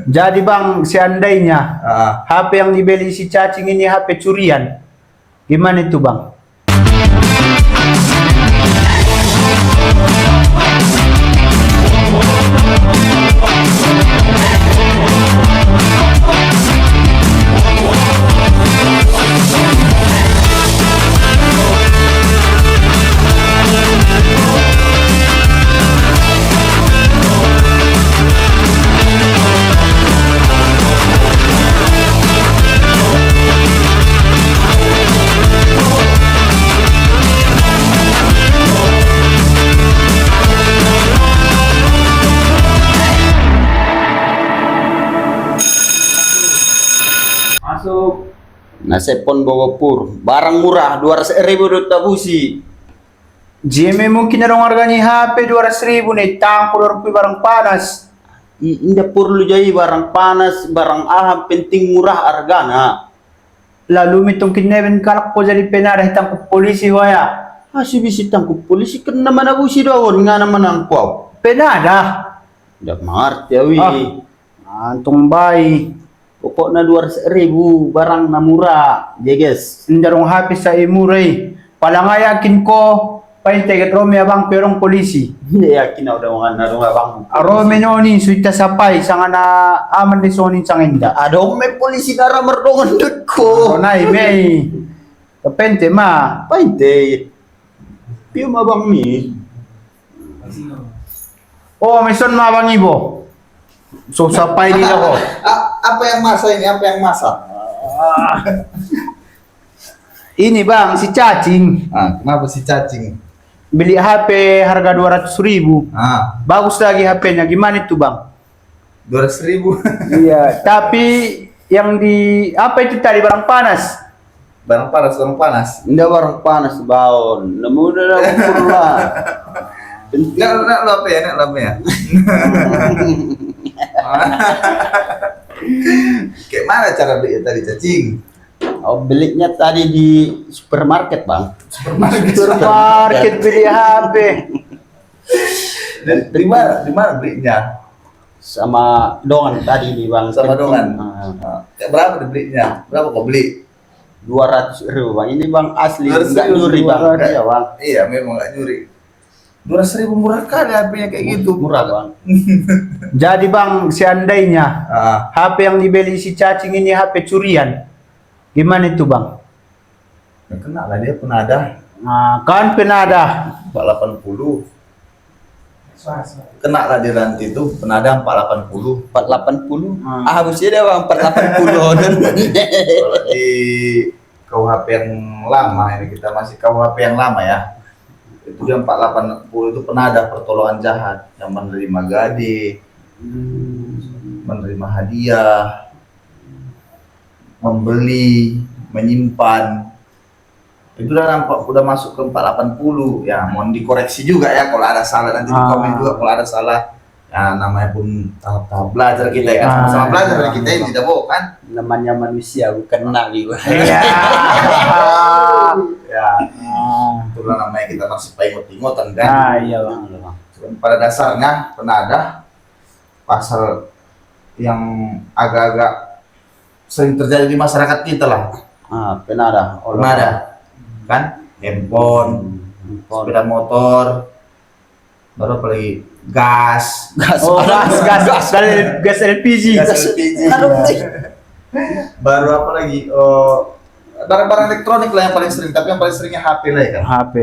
Jadi bang, seandainya HP yang dibeli si cacing ini HP curian, gimana itu bang? Masuk. Nasepon Bogopur, barang murah 200.000 tabusi. GM mungkin ada harganya HP 200.000 nih, tangkul rupiah barang panas. Tidak perlu jadi barang panas, barang aham, penting murah hargana. Lalu mitong kineben kalak po jadi penada hitang polisi hoya. Masih bisa tangkap polisi kena mana busi daun ngana menang kau. Penada. Tidak mengerti awi. Antung bayi. Pokoknya 200.000 barang na murah, jeges. Ndarong HP sa imuray. Palanga yakin ko, paintegat Rome abang perong polisi. Hindi yakin na udah mga narong abang. Arome noni suita sapay sanga na aman ni sonin sanginda. Adong may polisi na ramardongan dut ko. Nay may kapente ma. Painte. Piyo mabang mi. Oh, may son mabang ibo. So sapay din ako. Apa yang masa ini? Apa yang masa? Ini bang si cacing. Kenapa si cacing? Beli HP harga 200.000. Bagus lagi HP-nya. Gimana itu bang? 200.000. Iya, tapi yang di apa itu tadi barang panas? Barang panas, barang panas. Hindi barang panas baon. Namuda na pula. Nak apa ya? Nak apa ya? Kayak mana cara beli tadi cacing? Oh, belinya tadi di supermarket bang. Supermarket beli HP. Dan di mana belinya? Sama dongan tadi di bang. Sama dongan. Kayak berapa belinya? Berapa kau beli? 200.000 bang. Ini bang asli. 200.000 Enggak nyuri bang. Iya bang. Iya, memang nggak nyuri. 200.000 murah kali HP-nya kayak gitu. Murah bang. Jadi bang, seandainya Ah, HP yang dibeli si cacing ini HP curian, gimana itu bang? ya kena lah dia penada Nah, kan penada. 480. Kena lah dia nanti itu penada 480. 480. Harusnya deh bang 480. Kalau di KUHP yang lama ini, kita masih KUHP yang lama ya. Itu dia 480 itu penada pertolongan jahat yang menerima gade, menerima hadiah, membeli, menyimpan. Itu udah nampak udah masuk ke 480 ya. Mohon dikoreksi juga ya kalau ada salah, nanti di komen juga kalau ada salah. Ya namanya pun tahap-tahap belajar kita ya kan, sama-sama belajar dari kita ini tidak bohong kan. Namanya manusia bukan nabi. Iya. Ya, itulah namanya kita masih pengot-pengotan kan. Iya bang. Pada dasarnya penada pasal yang agak-agak sering terjadi di masyarakat kita lah. Penada. Penada kan, handphone, sepeda motor, baru apa lagi, gas, Oh, gas LPG. gas LPG. Baru apa lagi, barang-barang elektronik lah yang paling sering, tapi yang paling seringnya HP lah ya kan. HP.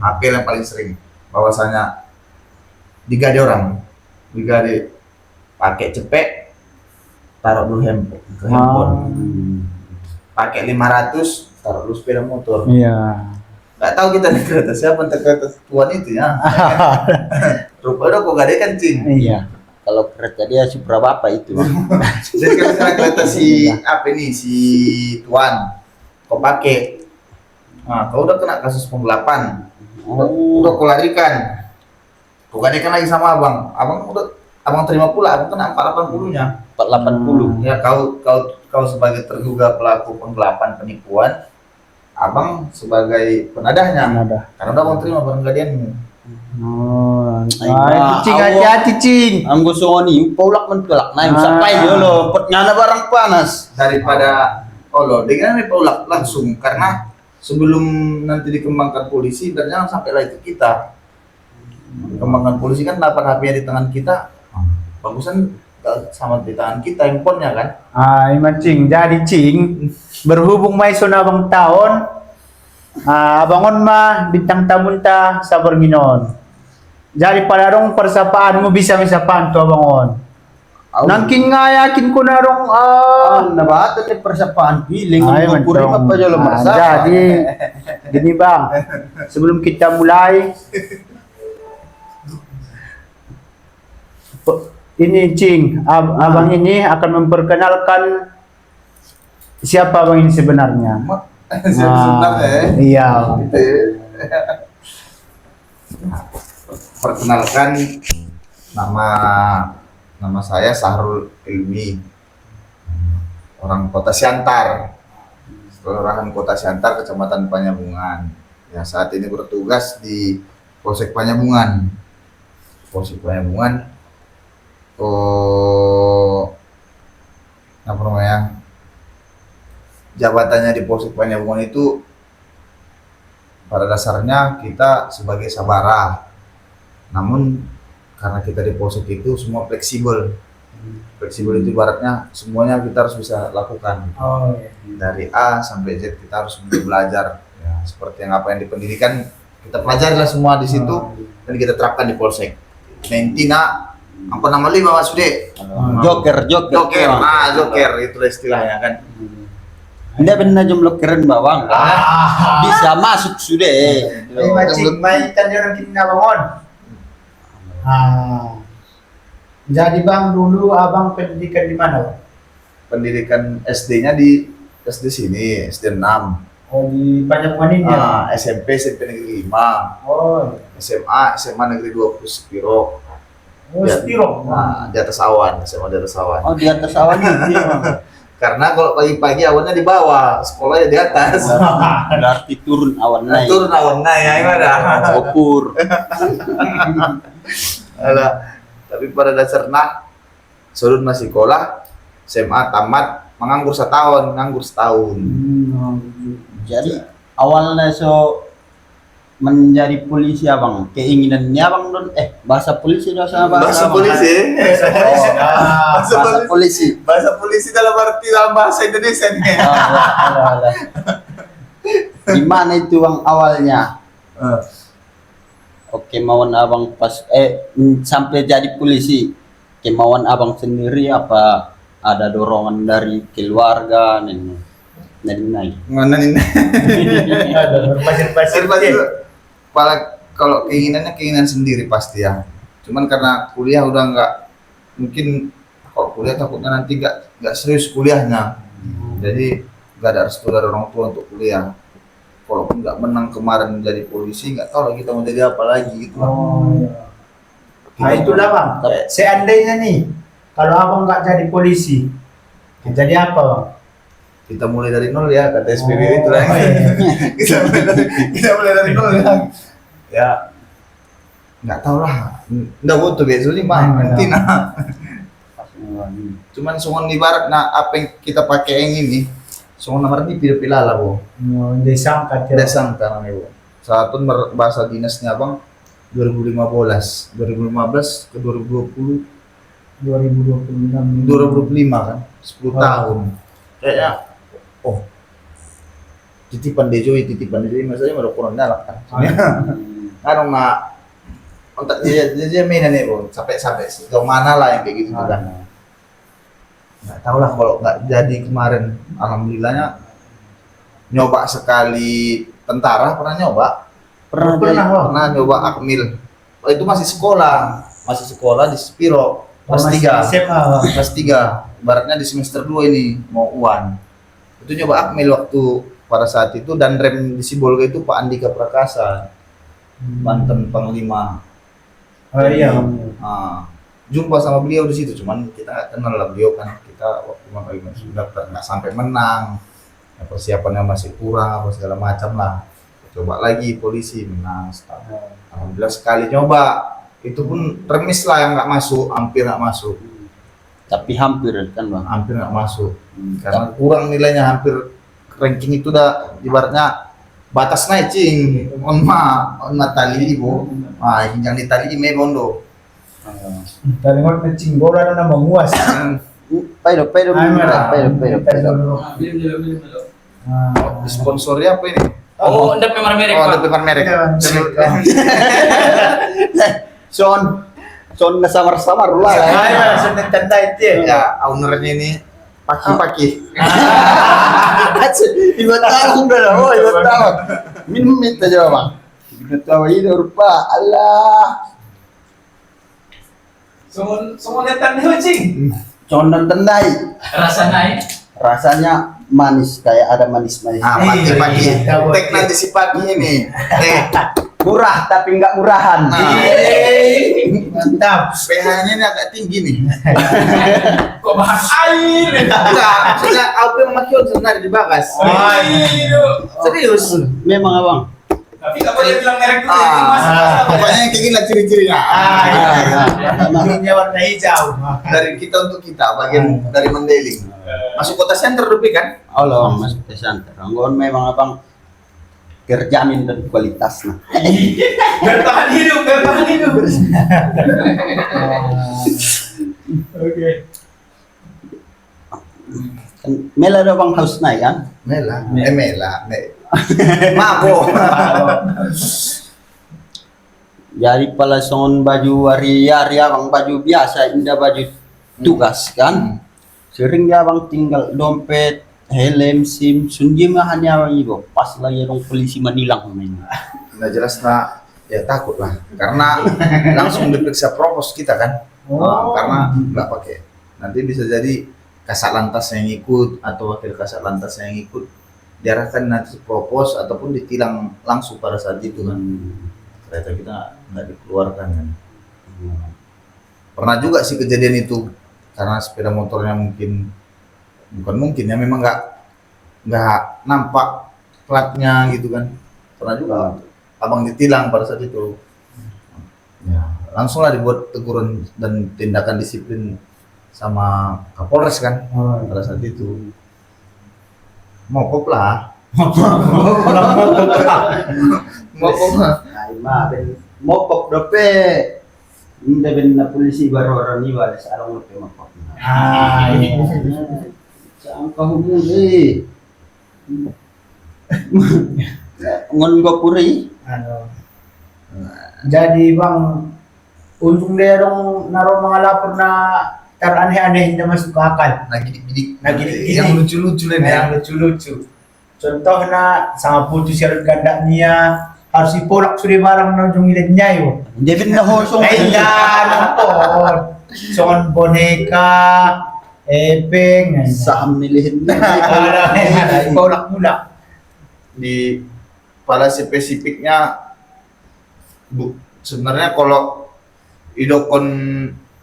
HP yang paling sering, bahwasanya digade orang, digade pakai cepet, taruh dulu handphone, pakai 500, taruh dulu sepeda motor. Iya. Nggak tahu kita naik kereta siapa, entah kereta tuan itu ya. Rupanya kok gade kan cing. Iya. Kalau kereta dia Supra Bapak itu. Jadi kan sekarang kereta si apa ini si tuan, kau pakai, nah kau udah kena kasus penggelapan, udah kau larikan, kau gadekan lagi sama abang, abang terima pula, abang kena 480-nya. 480. Ya kau sebagai terduga pelaku penggelapan penipuan, abang sebagai penadahnya, Penadah. karena udah abang terima barang gadeanmu. Oh, Ay, cing hati-hati cing. Ang gusto ko ni paulak man tulak na yung Ah. sapay dulu, pot nga na barang panas. Daripada dengan paulak langsung karena sebelum nanti dikembangkan polisi dan jangan sampai lagi ke kita. Dikembangkan polisi kan dapat HP-nya di tangan kita. Bagusan sama di tangan kita handphonenya kan. Ay, macing. Jadi cing, berhubung may sunabang taon, abangon ma, bintang tamunta sa Berginon. Jadi palarong persapaan mo bisa misapaan to abangon. Nangkin nga yakin ko na rong Nabata ni persapaan piling ay, ang puri mantong. pa jalo marsapa. Jadi, gini bang, sebelum kita mulai, ini Cing, abang ini akan memperkenalkan siapa abang ini sebenarnya. Sebenarnya Iya. gitu ya. Perkenalkan nama saya Sahrul Ilmi, orang Kota Siantar, Kelurahan Kota Siantar, Kecamatan Panyabungan. Ya, saat ini bertugas di Polsek Panyabungan. Polsek Panyabungan. Apa namanya? Jabatannya di Polsek Panyabungan itu pada dasarnya kita sebagai sabara. Namun karena kita di Polsek itu semua fleksibel. Fleksibel itu ibaratnya semuanya kita harus bisa lakukan. Oh, iya. Dari A sampai Z kita harus belajar. Ya, seperti yang apa yang di pendidikan kita pelajari lah semua di situ dan kita terapkan di Polsek. Nentina apa nama lima Mas Sude? Joker. Joker. Nah, Joker itu istilahnya kan. Hindi benar jumlah keren bawang. Bisa masuk sudah. Ini macing, may tanya ng kinabangon. Jadi bang, dulu abang pendidikan di mana bang? Pendidikan SD-nya di SD sini, SD 6. Oh, di Panyabungan ini ya? SMP Negeri 5. Oh, SMA Negeri 20 Sepiro. oh Spiro. Nah, di atas awan, SMA di atas awan. Oh, di atas awan itu. Karena kalau pagi-pagi awannya di bawah, sekolahnya di atas. Berarti turun awan naik. Turun awan naik, ya gimana? Ukur. Alah, tapi pada dasarnya surun masih sekolah, SMA tamat, menganggur setahun, nganggur setahun. Jadi awalnya menjadi polisi abang, keinginannya abang don bahasa polisi dosa Bahasa polisi. bahasa polisi. Bahasa polisi dalam arti dalam bahasa Indonesia nih. Alah. Gimana itu bang awalnya? Oke, kemauan abang pas sampai jadi polisi, kemauan abang sendiri apa ada dorongan dari keluarga nenek? Mana nih? Pasir-pasir. Kalau keinginannya keinginan sendiri pasti ya. Cuman karena kuliah udah nggak, mungkin kalau kuliah takutnya nanti nggak serius kuliahnya. Jadi nggak ada restu dari orang tua untuk kuliah. Kalaupun nggak menang kemarin menjadi polisi, nggak tahu lagi kita mau jadi apa lagi gitu. Oh, iya. Nah itulah bang, seandainya nih, kalau abang nggak jadi polisi, jadi apa bang? Kita mulai dari nol ya, kata SPBU itu lagi. kita mulai dari nol ya. Ya, nggak tahu lah. Nggak butuh biasanya mah, nanti nah. Cuman sungon ibarat nah apa yang kita pakai yang ini, sungon nomor ini pilih-pilih lah bu. Desangkat ya. Desangkat namanya bu. Satu bahasa dinasnya bang 2015 ke 2020 2026. 2025 kan 10 tahun. Kayaknya titipan Dejoy maksudnya mau kurang nyala kan. Karena nggak untuk dia mainan nih bu sampai sejauh mana lah yang kayak gitu kan. Nggak tahu lah kalau nggak jadi kemarin, alhamdulillahnya nyoba sekali tentara pernah nyoba akmil. Oh, itu masih sekolah di Spiro kelas 3 kelas 3 ibaratnya di semester 2 ini mau UAN. Itu nyoba akmil waktu pada saat itu dan rem di Sibolga itu Pak Andika Prakasa, Banten Panglima. Oh iya. Jumpa sama beliau di situ, cuman kita nggak kenal lah beliau kan, kita waktu mau sudah nggak sampai menang, ya, persiapannya masih kurang apa segala macam lah. Coba lagi polisi menang, alhamdulillah sekali nyoba Itu pun remis lah yang nggak masuk, hampir nggak masuk, Tapi hampir kan bang. hampir nggak masuk. Karena kurang nilainya, hampir ranking itu udah ibaratnya batas naik cing. On tali ibu, yang di tali ini bondo. Talingon na cinggola na na manguas. Paido. Sponsori apa ini? Oh, anda memang merek Oh, Pak. ada paper merek. Son na samar-samar lah. Ay, sunod tanda ito. Ya, ownernya ini paki-paki. 2 tahun dah lah, 2 tahun. Minta aja bang. 2 tahun ini rupa, Allah. Semua datang nih, Cing. Condong tendai. Rasa naik. Rasanya manis, kayak ada manis-manis. Paki-paki. Iya, Tek nanti si pagi ini. Murah tapi nggak murahan. Mantap. pH-nya ini agak tinggi nih. Kok bahas air? Enggak, maksudnya aku yang memakai sebenarnya di bagas. Air. Serius. Memang abang. Tapi nggak boleh bilang merek dulu. Ini Mas. Pokoknya yang kayak gini lah ciri-cirinya. Ininya warna hijau. Dari kita untuk kita, bagian dari Mandailing. Masuk kota center Rupi kan? Allah masuk ke santer. Anggon memang abang terjamin dan kualitasnya. Bertahan hidup. Oke. Kan Mela ada bang haus naik kan? Mela. Mabo. Jadi pala son baju hari-hari abang baju biasa, indah baju tugas kan? Sering dia abang tinggal dompet, helm, SIM, sunjim hanya abang ibu. Pas lagi dong polisi menilang main. Nah jelas nak, ya takut lah. Karena langsung diperiksa propos kita kan. Karena nggak pakai. Nanti bisa jadi kasat lantas yang ikut atau wakil kasat lantas yang ikut diarahkan nanti propos ataupun ditilang langsung pada saat itu kan. Ternyata kita nggak dikeluarkan kan. Pernah juga sih kejadian itu karena sepeda motornya bukan mungkin ya, memang nggak nampak platnya gitu kan. Pernah juga abang ditilang pada saat itu. Ya, langsunglah dibuat teguran dan tindakan disiplin sama Kapolres kan pada saat itu. Mokop lah. Mokop lah. Mopok dope. Hindi ben na polisi baru orang ni wala sa along lope mopok. Saan ka humuli? Ngon ko puri. Jadi bang, untung dia dong naruh mga lapor na aneh-aneh hindi masuk akal. Nagidik-gidik. Nagidik-gidik. Yang lucu-lucu lah ya. Yang lucu-lucu. Contoh na, sama putus yang ganda niya, harus ipulak sudah barang na yung ilad niya yun. Hindi ben na hosong. Ay, yan po. Son boneka, epeng, Saham nilihin na. ipulak-mulak. Di pada spesifiknya sebenarnya kalau idokon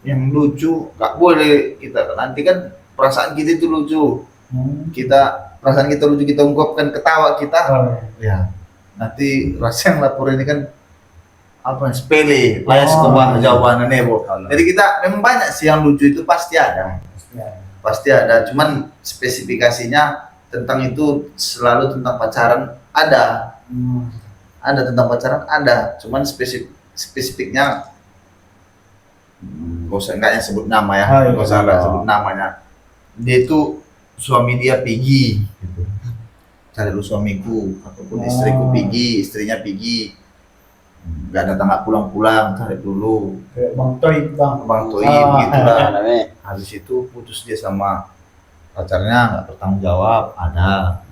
yang lucu nggak boleh kita, nanti kan perasaan kita itu lucu, perasaan kita lucu, kita ungkapkan ketawa kita, ya nanti rasa yang lapor ini kan apa sepele, layas ke bawah jawabannya nebo. Jadi kita memang banyak sih yang lucu itu pasti ada, cuman spesifikasinya tentang itu selalu tentang pacaran ada tentang pacaran ada, cuman spesifiknya gak usah enggak yang sebut nama ya, gak usah enggak sebut namanya. Dia itu suami dia Pigi gitu. Cari lu suamiku ataupun istriku Pigi, istrinya Pigi. Gak datang, gak pulang-pulang, cari dulu. Bang Toy, Bang Toi gitu lah. Habis itu putus dia sama pacarnya, nggak bertanggung jawab, ada.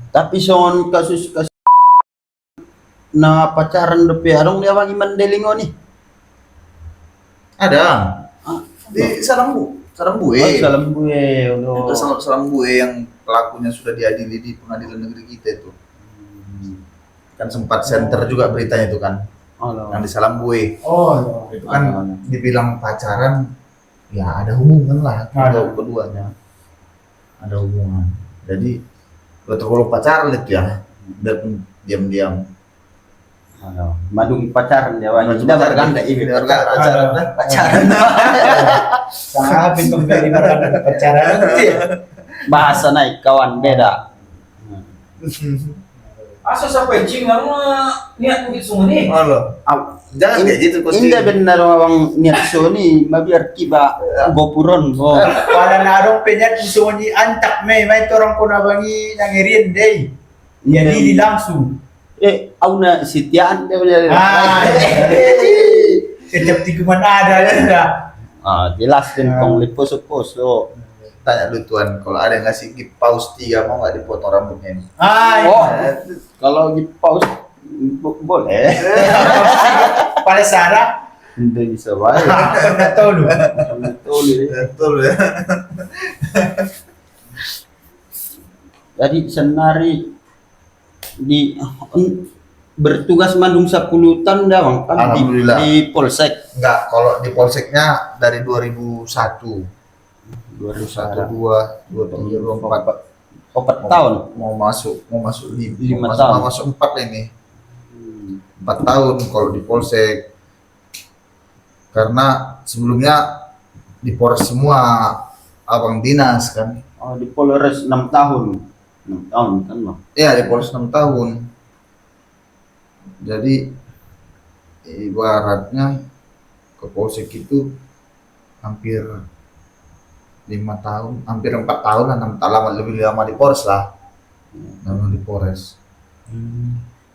Tapi son kasus na pacaran dope arong dia wangi Mandelingo nih. Ada. Di Sarangbu Salam gue. Itu Sarangbu yang pelakunya sudah diadili di pengadilan negeri kita itu. Kan sempat center juga beritanya itu kan. Yang di Salambue. Itu kan dibilang pacaran, ya ada hubungan lah keduanya. Ada hubungan. Jadi kalau pacaran itu ya, biarpun diam-diam. Madung pacaran dia wah. Madu Tidak pacaran. berganda ini Tidak pacaran. berganda. Pacaran. Sahab itu dari barang pacaran itu ya. Bahasa naik kawan beda. Asa sa pecing kamu niat bukit semua nih. Oh loh. Jangan kayak gitu Kosti. Indah benar orang niat soni mabiar tiba gopuron. Oh. Wala narong penyat sunyi antak may torong ko na bangi nangirin day. Jadi langsung. Auna sitiaan dia punya. Ah, setiap tikungan ada ya. Jelas dan kong liposo-poso. Tanya lu Tuan, kalau ada yang ngasih gift paus 3 mau nggak dipotong rambutnya ini? Oh, kalau di pause boleh. Pada Sarah, Hindi bisa baik. pernah tahu lu. Betul. Betul ya. Jadi senari di bertugas mandung 10 tahun dah bang kan Alhamdulillah. di Polsek Enggak, kalau di polseknya dari 2001. 2001 2, 3, 4 4 tahun. mau masuk 5 masuk, tahun. mau masuk 4 ini. 4 tahun kalau di polsek. Karena sebelumnya di Polres semua abang dinas kan. Oh di Polres 6 tahun. 6 tahun kan bang. Iya, di Polres 6 tahun. Jadi ibaratnya ke polsek itu hampir 5 tahun, hampir 4 tahun lah, 6 tahun lama, lebih lama di Polres lah. Lama di Polres.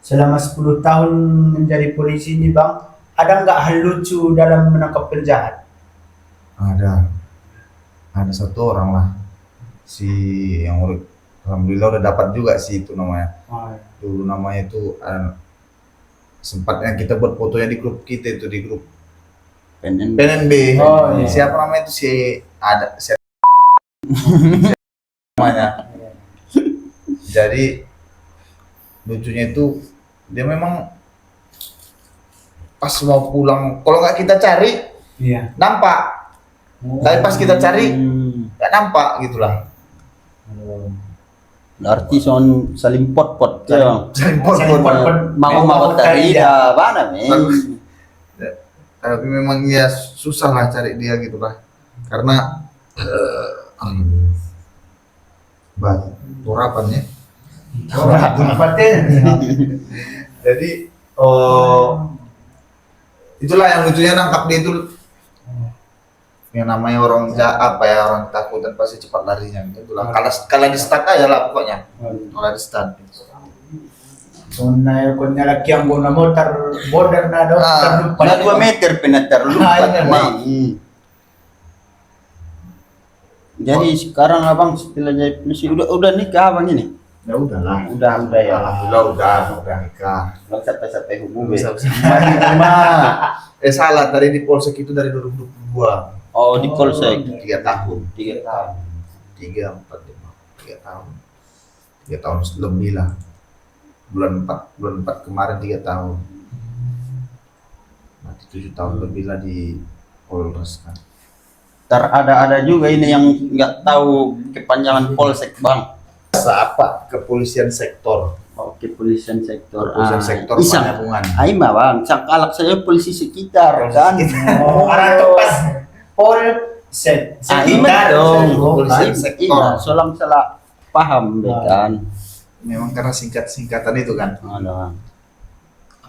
Selama 10 tahun menjadi polisi ini bang, ada nggak hal lucu dalam menangkap penjahat? Ada satu orang lah, si yang alhamdulillah udah dapat juga sih itu namanya. Dulu namanya itu sempatnya kita buat fotonya di grup kita itu, di grup PNN. PNNB. Oh, iya. Siapa namanya itu, si ada namanya. Jadi lucunya itu dia memang pas mau pulang, kalau nggak kita cari Iya. nampak, tapi pas kita cari nggak nampak gitulah. Berarti son saling pot-pot ya bang. Saling pot-pot. Mau tadi dah mana men. Tapi memang ya susah lah cari dia gitu lah, karena turapannya. Jadi itulah yang lucunya, nangkap dia itu yang namanya orang orang takutan pasti cepat larinya. Itulah kalau di start aja lah pokoknya, kalau di start. Soalnya kunya laki yang guna motor border na do, terlupa. Pada 2 meter terlupa. Jadi sekarang abang setelah jadi polisi udah nikah abang ini? Ya udahlah. Udah ya. Alhamdulillah udah nikah. Belum sampai hubung Bisa. Mama. Salah, tadi di polsek itu dari 2022. Oh di Polsek 3 tahun. 3 tahun. 3, 4, 5, 3 tahun. 3 tahun lebih lah. Bulan 4 kemarin 3 tahun. Nanti 7 tahun lebih lah di Polres kan. Ada juga ini yang nggak tahu kepanjangan Polsek bang. Apa? Kepolisian sektor. Oh, kepolisian sektor. Kepolisian sektor Isang. Panyapungan. Aima bang, cangkalak saya polisi sekitar Polisi kan. sekitar. Orang itu pas polsek Aima dong. Kepolisian sektor. Solang salah paham kan. Memang karena singkatan itu kan. Ada.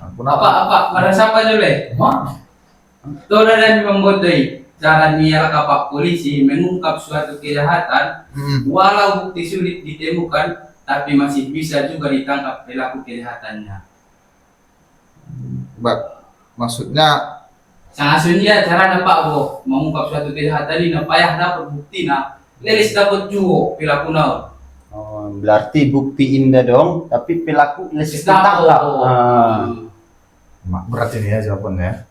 Apa? Pada siapa dulu? Tuh dan membodohi. Cara niat kapak polisi mengungkap suatu kejahatan, walau bukti sulit ditemukan, tapi masih bisa juga ditangkap pelaku kejahatannya. Maksudnya Sangat sunyi cara Pak Bo mengungkap suatu kejahatan ini, payah dapat bukti lelis dapat juga pelaku naon. Oh, berarti bukti indah dong, tapi pelaku lesis ditangkap. berat ini ya jawabannya.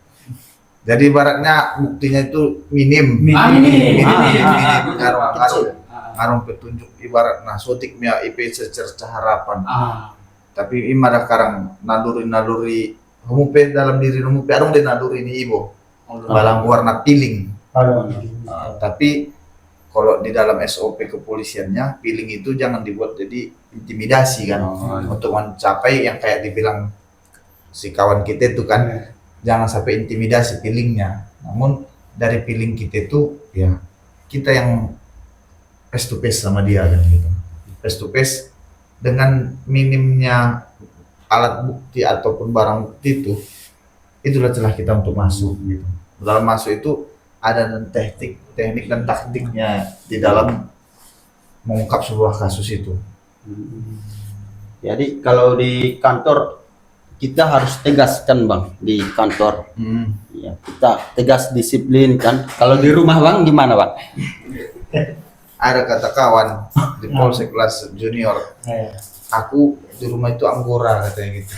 Jadi ibaratnya buktinya itu minim. Minim. Ngarung petunjuk ibarat sotik mia IP secerca harapan. Tapi ima ada karang naluri humupe dalam diri humupe arung de naluri ni ibo. Balang warna piling. Tapi kalau di dalam SOP kepolisiannya, piling itu jangan dibuat jadi intimidasi kan, untuk mencapai yang kayak dibilang si kawan kita itu kan jangan sampai intimidasi feelingnya. Namun dari feeling kita itu ya kita yang face to face sama dia kan gitu. Face to face dengan minimnya alat bukti ataupun barang bukti itu, itulah celah kita untuk masuk gitu. Dalam masuk itu ada teknik dan taktiknya di dalam mengungkap sebuah kasus itu. Jadi kalau di kantor kita harus tegas kan bang di kantor. Ya, kita tegas disiplin kan. Kalau di rumah bang gimana bang? Ada kata kawan di Polsek kelas junior, aku di rumah itu anggora katanya gitu.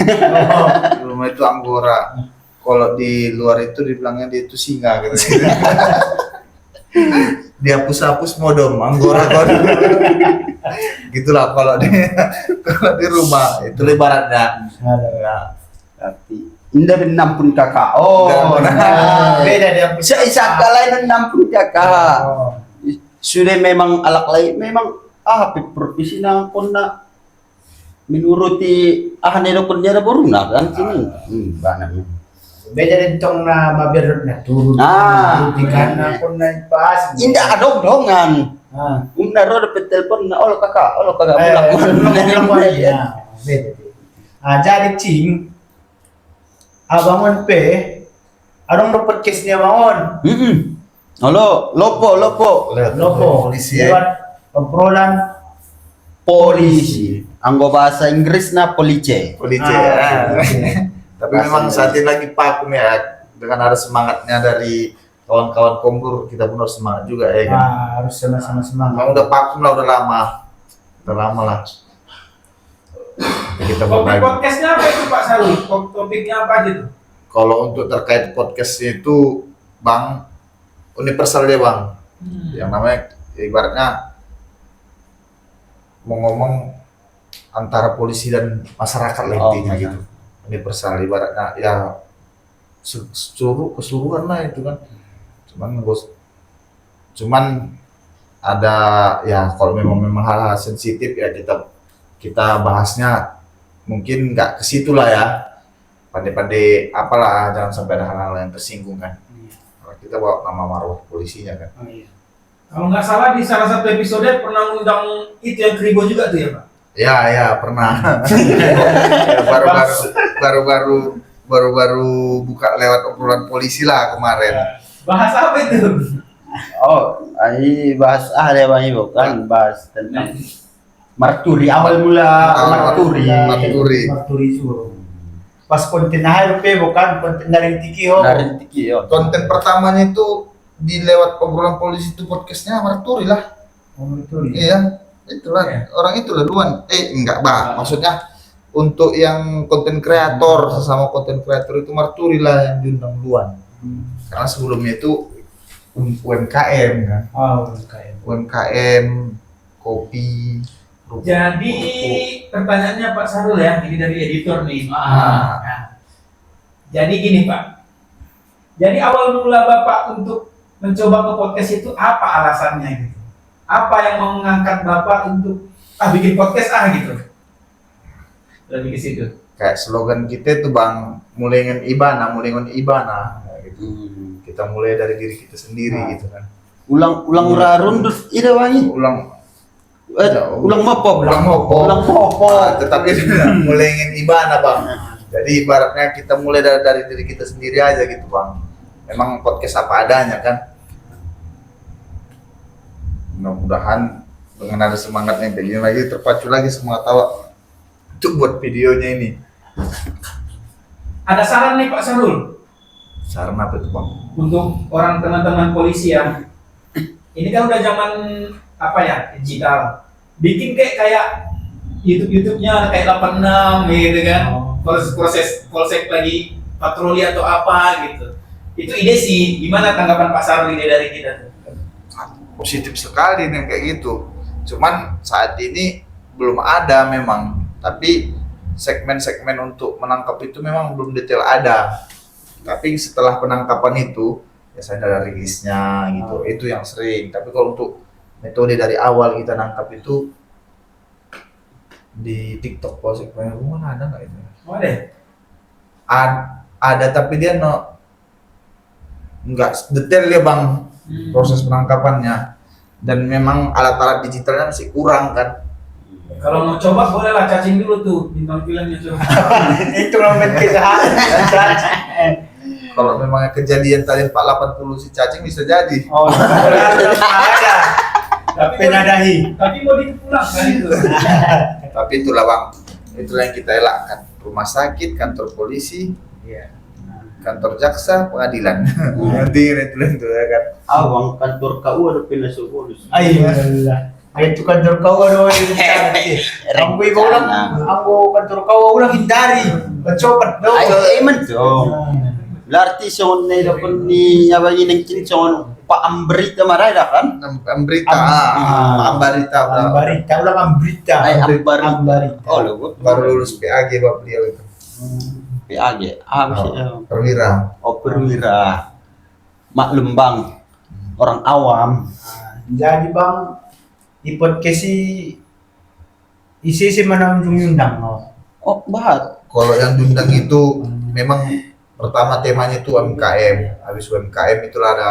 Di rumah itu anggora. Kalau di luar itu dibilangnya dia itu singa katanya. Dia hapus-hapus modom, anggora kodom. Gitulah kalau di rumah itu lebarannya. Ya. Berarti indah menampun kakak. Oh, Beda dia isa lain menampun kakak. Sudah memang alak lain memang profesi nang kona menuruti nero ada boruna kan sini. Banyak. Beda dentong na mabirot na turun. Buktikan na kung na pas. Indah adong-dongan. Naro dapat telepon na kakak bulak. Beda. Jadi cing abangon pe adong do podcast niya bangon. Halo, lopo. polisi Lewat obrolan Polisi. Anggo bahasa Inggris na police. polisi. Tapi memang saat ini lagi vakum ya, dengan ada semangatnya dari kawan-kawan Kombur, kita pun harus semangat juga ya kan. harus sama-sama semangat. Memang udah vakum lah, udah lama lah. Kita Topik berbagi. podcastnya apa itu Pak Sarul? Topiknya apa aja tuh? Kalau untuk terkait podcast itu, Bang, universal dia Bang. Yang namanya ibaratnya mau ngomong antara polisi dan masyarakat lah intinya gitu. Universal ibaratnya ya keseluruhan lah itu kan. Cuman ada ya kalau memang hal-hal sensitif ya kita bahasnya mungkin nggak ke situ lah ya. Pandai-pandai apalah, jangan sampai ada hal-hal yang tersinggung kan. Kalau kita bawa nama marwah polisinya kan. Kalau nggak salah di salah satu episode pernah undang itu yang Kribo juga tuh ya Pak? Ya pernah. Ya, baru buka lewat obrolan polisi lah kemarin. Bahas apa itu? Ini bahas ada bang Ibu kan bahas tentang marturi awal mula marturi. Marturi suruh. Pas konten aja pe bukan konten dari Tiki ho. Dari Tiki yo. Konten pertamanya itu di lewat obrolan polisi itu podcastnya marturi lah. Marturi. Iya, itulah orang itu duluan. Enggak bah, maksudnya untuk yang konten kreator sesama konten kreator itu marturi lah yang diundang duluan. Karena sebelumnya itu UMKM kan. UMKM kopi. Jadi pertanyaannya Pak Sarul ya, ini dari editor nih. Nah, jadi gini Pak. Jadi awal mula Bapak untuk mencoba ke podcast itu apa alasannya gitu? Apa yang mengangkat Bapak untuk bikin podcast gitu? Lebih ke situ. Kayak slogan kita tuh Bang, mulai dengan ibana gitu. Kita mulai dari diri kita sendiri gitu kan. Ulang rarun terus ida wangi. Ulang mopo. Tetapi mulai dengan ibana Bang. Jadi ibaratnya kita mulai dari diri kita sendiri aja gitu Bang. Memang podcast apa adanya kan. Mudah-mudahan dengan ada semangat yang begini lagi terpacu lagi semangat awak untuk buat videonya ini. Ada saran nih Pak Sarul Saran apa itu Bang? untuk orang teman-teman polisi yang ini kan udah zaman digital. Bikin kayak YouTube-nya kayak 86 gitu kan. Proses polsek lagi patroli atau apa gitu. Itu ide sih. Gimana tanggapan Pak Sarul ide dari kita? Positif sekali nih kayak gitu. Cuman saat ini belum ada memang. Tapi segmen-segmen untuk menangkap itu memang belum detail ada. Tapi setelah penangkapan itu biasanya ada rilisnya gitu. Itu yang sering. Tapi kalau untuk metode dari awal kita nangkap itu di TikTok Polsek Pengumuman ada nggak itu? Oh deh. ada tapi dia nggak detail ya bang proses penangkapannya, dan memang alat-alat digitalnya masih kurang kan. Kalau mau coba boleh lah cacing dulu tuh bintang filmnya tuh. Itu namanya kejahatan. Kalau memang kejadian tadi 480 si cacing bisa jadi. Oh, ada. Tapi Penadahi. tapi mau dipulangkan itu. Tapi itulah bang, itulah yang kita elakkan. Rumah sakit, kantor polisi, Iya. kantor jaksa, pengadilan. Nanti itu ya kan. Awang kantor KU ada pindah sekolah. Ayolah. Itu kantor kau ada Ambo ibu ulang, ambo kantor kau ulang hindari, mencopot dong. Ay, eman dong. Berarti soon na dapat ni yabayin ng kinson paambrita marada kan? Ambrita, ambarita, Ambarita, ulang ambrita. Ay, ambarita. Oh, lo. baru lulus PAG bang beliau itu. PAG. Siya? Perwira. Oh, perwira. Maklum bang. Orang awam. Jadi bang, di podcast isi mana undang oh. Oh, bahat. Kalau yang diundang itu memang pertama temanya itu UMKM. Habis UMKM itulah ada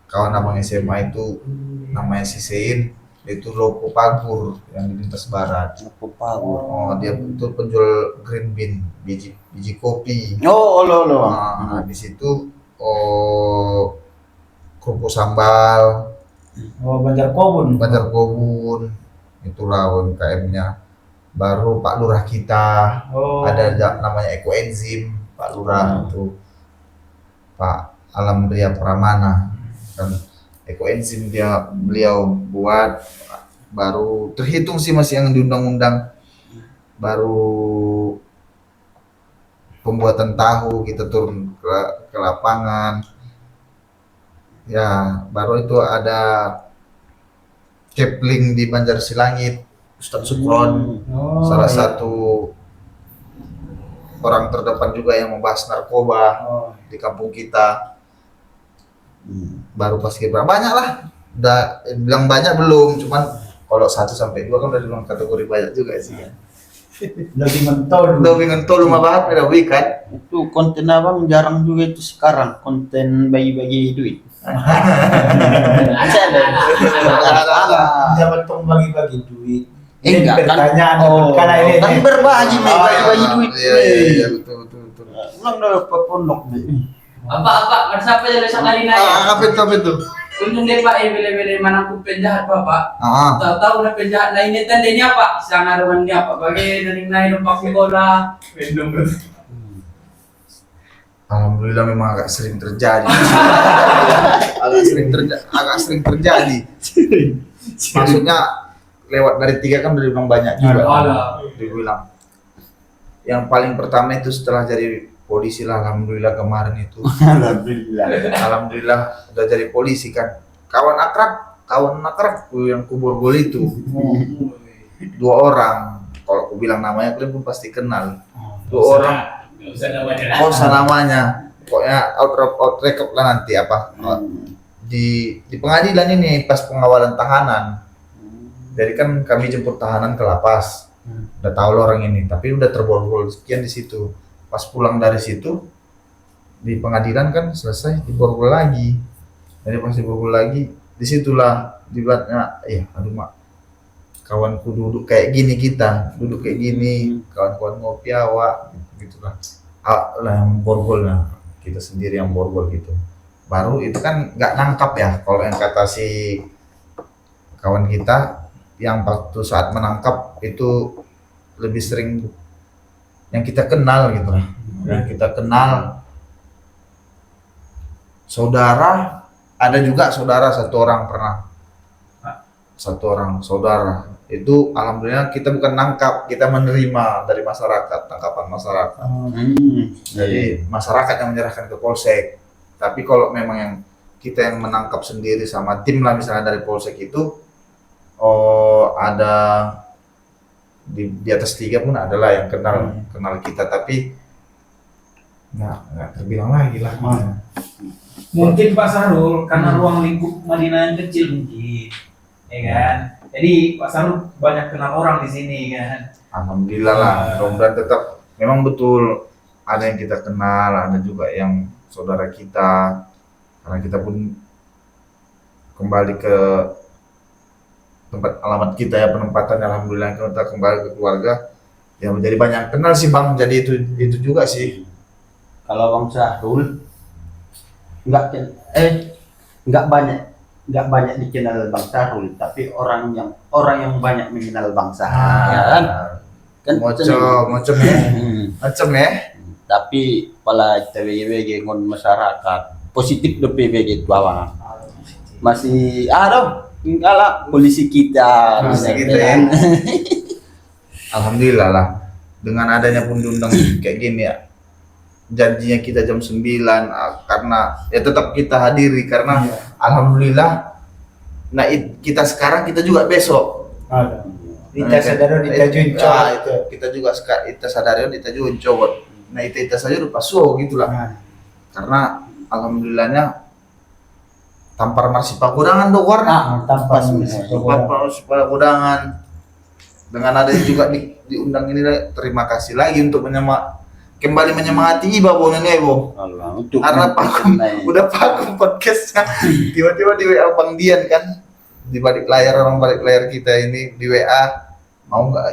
kawan abang SMA itu namanya si Sein, itu Lopo Pagur yang di lintas barat. Apa power? Oh, dia itu penjual green bean, biji kopi. Oh, lo. Nah, habis itu kerupuk sambal, Oh, Banjar Kobun. Banjar Kobun, itulah UMKM-nya. Baru Pak Lurah kita, Oh. ada namanya Ekoenzim, Pak Lurah itu Pak Alamria Pramana, kan Ekoenzim beliau buat. Baru terhitung sih masih yang diundang-undang, baru pembuatan tahu kita turun ke lapangan. Ya, baru itu ada Kepling di Banjar Silangit, Ustadz Sukron, Oh, salah iya. satu orang terdepan juga yang membahas narkoba Oh. di kampung kita. Baru pas kita banyak lah, udah bilang banyak belum, cuman kalau 1 sampai 2 kan udah dibilang kategori banyak juga sih kan. Lebih mentol. Udah bingung tuh rumah banget udah kan. Itu konten abang jarang juga itu sekarang. Konten bagi-bagi duit. Dapat tong bagi-bagi duit. Enggak kan? Pertanyaan Oh, karena ini kan berbagi nih, bagi-bagi duit. Iya, betul. Ulang dah pondok nih. Apa, siapa jadi sekali nanya? Apa itu? Kunjung deh Pak, bele-bele manangku penjahat Bapak. Ah, Tahu na penjahat na ini tandanya Pak, sana ruman niya Pak. Bagi naning nain ng pakikola. Pendong. alhamdulillah memang agak sering terjadi. agak sering terjadi. Maksudnya lewat dari 3 kan udah dibilang banyak juga. Alah. Dibilang. Yang paling pertama itu setelah jadi polisi lah, alhamdulillah kemarin itu. Alhamdulillah udah jadi polisi kan. Kawan akrab yang kubur gol itu 2 orang. Kalau aku bilang namanya kalian pun pasti kenal. 2 orang. Oh, namanya. Pokoknya out record lah nanti apa. Di pengadilan ini pas pengawalan tahanan. Jadi kan kami jemput tahanan ke lapas. Udah tahu lo orang ini, tapi udah terborgol sekian di situ. Pas pulang dari situ di pengadilan kan selesai diborgol lagi. Jadi pas diborgol lagi, disitulah dibuatnya, aduh mak, kawanku duduk kayak gini duduk kayak gini, kawan-kawan ngopi awak, gitulah. Lah yang borgol lah, kita sendiri yang borgol gitu. Baru itu kan nggak nangkap ya, kalau yang kata si kawan kita yang waktu saat menangkap itu lebih sering yang kita kenal gitu lah, yang kita kenal saudara, ada juga saudara satu orang saudara itu alhamdulillah kita bukan nangkap, kita menerima dari masyarakat, tangkapan masyarakat. Jadi masyarakat yang menyerahkan ke polsek. Tapi kalau memang yang kita yang menangkap sendiri sama tim lah misalnya dari polsek itu, ada di atas 3 pun adalah yang kenal kita, tapi nggak terbilang lagi lah. Mungkin Pak Sarul karena ruang lingkup Madinah yang kecil mungkin, ya kan. Jadi Pak Sarul banyak kenal orang di sini kan. Alhamdulillah lah, mudah-mudahan tetap memang betul ada yang kita kenal, ada juga yang saudara kita, karena kita pun kembali ke tempat alamat kita ya, penempatan alhamdulillah kita kembali ke keluarga ya, menjadi banyak kenal sih Bang. Jadi itu juga sih. Kalau Bang Syahrul nggak banyak dikenal Bang Syahrul, tapi orang yang banyak mengenal Bang Syahrul, ya kan? Kan Macam ya. Macam ya. Tapi pala TWG ngon masyarakat positif do PBG itu awang. Masih ada enggak polisi kita, Polisi kita, ya. Alhamdulillah lah, dengan adanya pun diundang kayak gini ya, janjinya kita jam 9 karena ya tetap kita hadiri karena alhamdulillah. Nah kita sekarang, kita juga besok Ada. Kita sadar kita junco. itu kita juga kita sadar kita junco. Nah itu saja udah pasuh gitulah. Karena alhamdulillahnya tampar masih pakudangan do warna. Tanpa Tampar masih pakudangan. Dengan ada juga diundang ini, terima kasih lagi untuk kembali menyemangati Iba Bo Nene Bo. Allah, untuk Karena udah pakum podcastnya. Tiba-tiba di WA Bang Dian kan, di balik layar, orang balik layar kita ini di WA, mau nggak?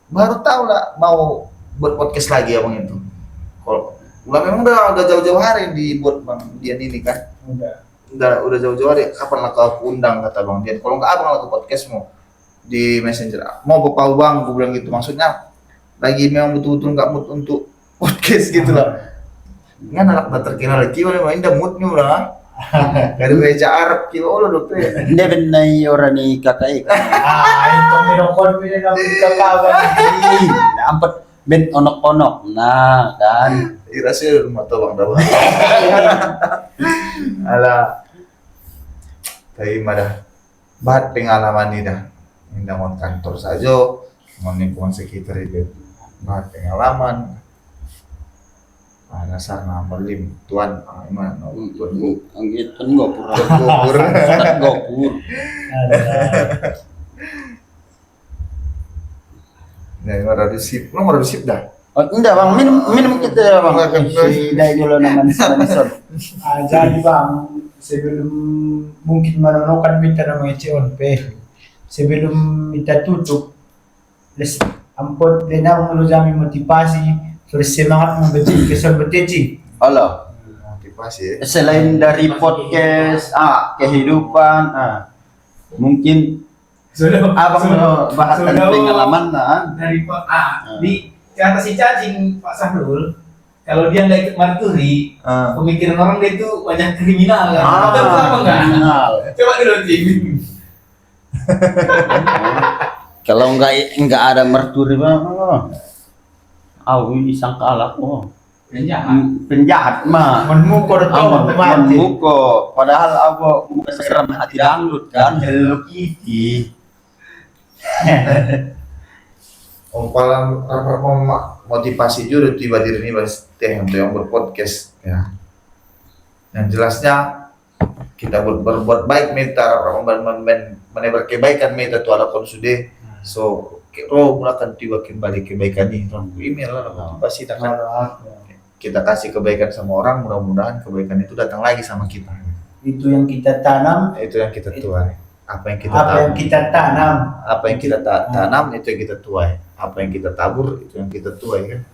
Baru tahu lah mau buat podcast lagi abang itu. Kalau memang udah jauh-jauh hari dibuat Bang Dian ini kan. Udah jauh-jauh hari, kapan lah kau undang kata Bang Dian. Kalau nggak abang lah ke podcastmu di Messenger. Mau bapak Bang, gue bilang gitu. Maksudnya lagi memang betul-betul nggak mood untuk podcast gitu lah. Kan anak tak terkenal lagi, memang indah moodnya lah. Dari meja Arab kilo lo dokter. Hindi benay orang ni kakak. Itu minokon pinang kakaban. Ampet ben onok-onok. Nah, kan. Irasnya rumah tua Bang Dawa. Alah. Tapi dah. Bahat pengalaman ini dah. Indah mau kantor saja, mau lingkungan sekitar itu. Bahat pengalaman. Ada sana melim tuan gimana tuan Ang iton gopur. gopur. Gopur. Nah, ini ada sip. Lo mau sip dah. Oh, enggak Bang, minum kita ya Bang. Si dai dulu naman sa manisod. Jadi Bang, sebelum mungkin menonton kita namanya COP, sebelum kita tutup, ampun denang menujami motivasi, terus semangat membaca kesal beteci. Allah. Motivasi. Selain dari podcast, kehidupan, mungkin abang bahas tentang pengalaman dari di kata si cacing Pak Sahrul, kalau dia nggak ikut marturi, pemikiran orang dia itu banyak kriminal kan? Betul apa enggak? kriminal. Coba dulu Cing. Kalau enggak ada merturi Bang, isang kalak penjahat mah. Menmukul tuh mati. Menmuko, padahal aku seram hati dangdut kan, Hello Kitty. Motivasi juga tiba diri ini teh untuk yang berpodcast ya. Yang jelasnya kita berbuat baik minta menebar kebaikan minta tu ada konsude. So mulakan tiba kembali kebaikan ini. Email lah motivasi kita kasih kebaikan sama orang, mudah-mudahan kebaikan itu datang lagi sama kita. Itu yang kita tanam, Itu yang kita tuai. Apa yang kita tanam, apa yang kita tanam itu yang kita tuai. Apa yang kita tabur itu yang kita tuai kan.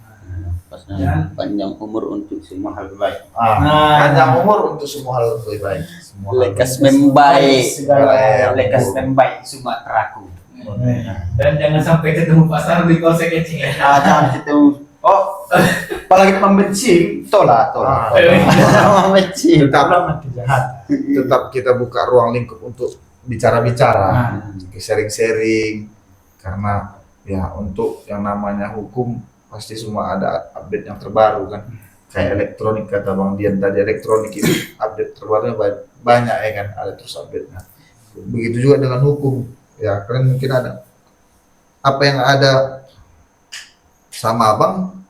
Pasnya panjang umur untuk semua hal baik. Panjang umur untuk semua hal lebih baik. Lekas membaik, segala lekas membaik Sumateraku. Dan jangan sampai ketemu Pak Sahrul di konsep kecil. Jangan itu. Oh, apalagi membenci, tolak. Membenci. Tetap kita buka ruang lingkup untuk bicara-bicara, sharing-sharing, karena ya untuk yang namanya hukum pasti semua ada update yang terbaru kan. Kayak elektronik kata Bang Dian tadi, elektronik itu update terbarunya banyak ya kan, ada terus update-nya. Begitu juga dengan hukum. Ya, kalian mungkin ada apa yang ada sama Abang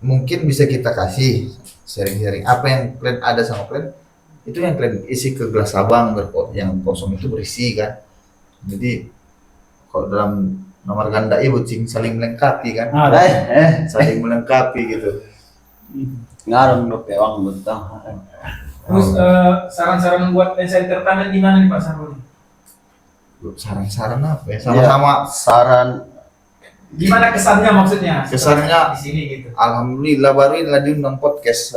mungkin bisa kita kasih sharing-sharing. Apa yang kalian ada sama kalian itu yang kalian isi ke gelas Abang, yang kosong itu berisi kan. Jadi kalau dalam nomor ganda ibu cing saling melengkapi kan. Saling melengkapi gitu. Ngarang do pewang betul. Terus saran-saran buat lensa entertainment gimana nih Pak Sarul? Saran-saran apa ya? Sama-sama Saran Gimana kesannya maksudnya? Kesannya- di sini gitu. alhamdulillah baru inilah diundang podcast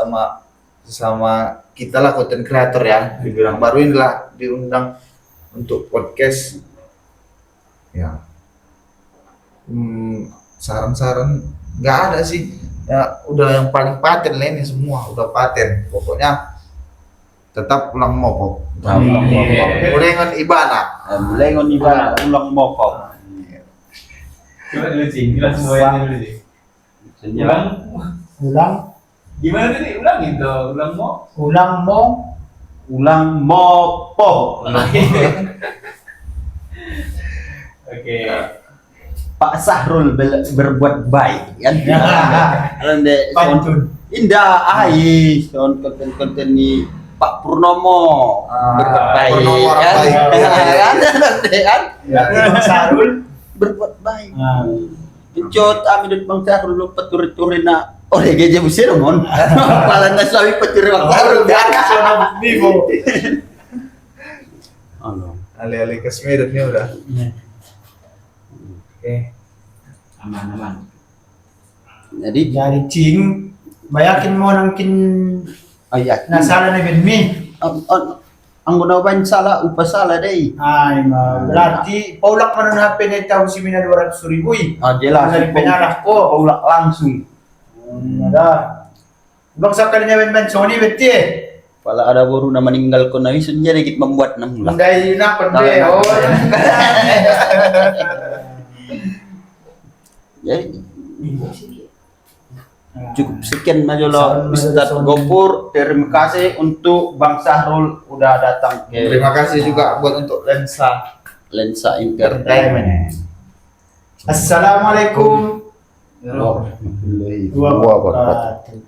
sama kita lah content creator ya. Dibilang baru inilah diundang untuk podcast. Ya. Saran-saran nggak ada sih. Ya udah yang paling paten lah ini semua udah paten. Pokoknya tetap ulang mokok. Mulai dengan ibana. Lengon ibarat ulang mokok. Coba dulu sih, bilang semuanya dulu sih. Ulang, Ulang, gimana tadi? Ulangin tuh, ulang mau. ulang mo, Ulang mopo. Oke. Pak Sahrul berbuat baik kan. Ande pantun. indah sound konten-konten ni Pak Purnomo berbuat baik. Purnomo orang kan? baik. Kan nanti kan Bang Sarul, berbuat baik. Ah. Pencot amidut Bang Sahrul lu peturi-turi na oleh geje busir mon. Palan na sawi peturi Bang Sahrul. Vivo. Ano. Alih-alih ke Smedon nih udah. Oke. Aman. Jadi Jadi cing, bayakin mo nangkin ayat nasala na benmi. ang gunawan sala upasala dai. Ay, berarti paulak man na pinitaw si mina 200,000. Jelas Dari penarah ko. paulak langsung. Ada. Bang sakali niya ben Sony beti. Pala ada guru na meninggal ko na isun niya dikit membuat nang lah. Ndai na pande. Tahu. Oh. Jadi cukup sekian majalah Ustadz Gopur. Terima kasih untuk Bang Sahrul udah datang ke Terima kasih juga buat untuk lensa Lensa Entertainment. entertainment. Assalamualaikum Warahmatullahi wabarakatuh.